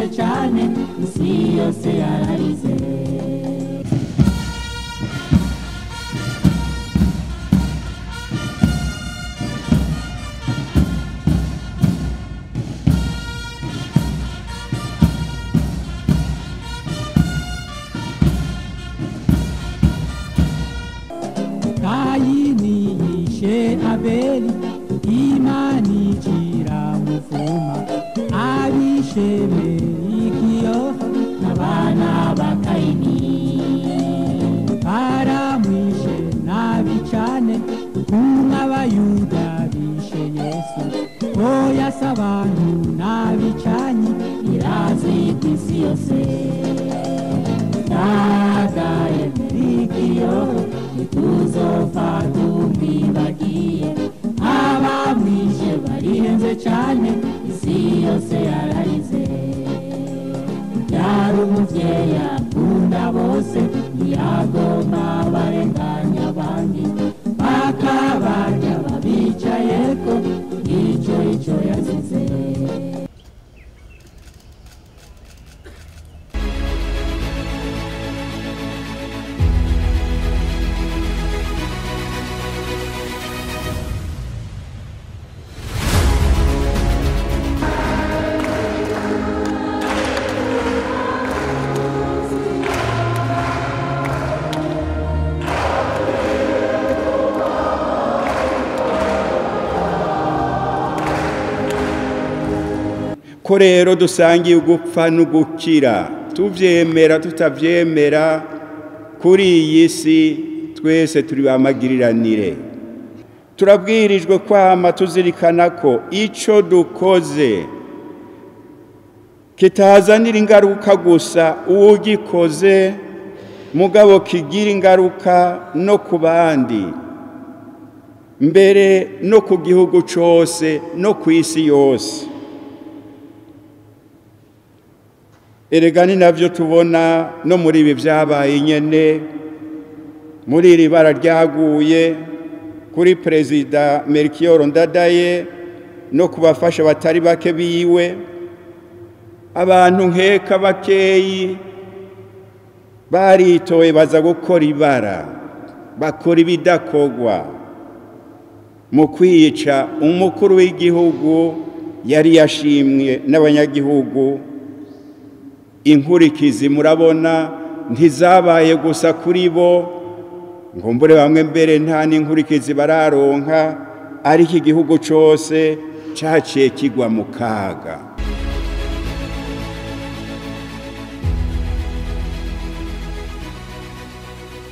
barihenze cyane isi yose yararize. Kayini yishe Abeli, Imani iramuvuma, abishe Melikiyo n'abana ba Kayini baramwishe nabi cane nk'abayuda bishe Yesu. Oya si abantu nabi cane irazi kw'isi yose. Nagaye Melikiyo ntituzopfa tumwibagiye, abamwishe barihenze cyane isi yose yararize. Yari umuvyeyi akunda bose, ntiyagomba barenganya abandi bakabarya babicayeko, ico yazize. Ko rero dusangiye ugupfa n'ugukira, tuvyemera tutavyemera, kuri iyi si twese turi bamagiriranire. Turabwirijwe kwama tuzirikana ko ico dukoze kitazanira ingaruka gusa uwugikoze, mugabo kigira ingaruka no ku bandi, mbere no ku gihugu cose no kw'isi yose. Erega ni navyo tubona no muri ibi vyabaye nyene, muri iri bara ryaguye kuri Perezida Melchior Ndadaye no kubafasha batari bake biwe. Abantu nkeka bakeyi baritoye baza gukora ibara, bakora ibidakogwa mu kwica umukuru w'igihugu yari yashimwe n'abanyagihugu. Inkurikizi murabona ntizabaye gusa kuri bo, ngumbure bamwe mbere nta n'inkurikizi bararonka, ariko igihugu cose caciye kigwa mu kaga.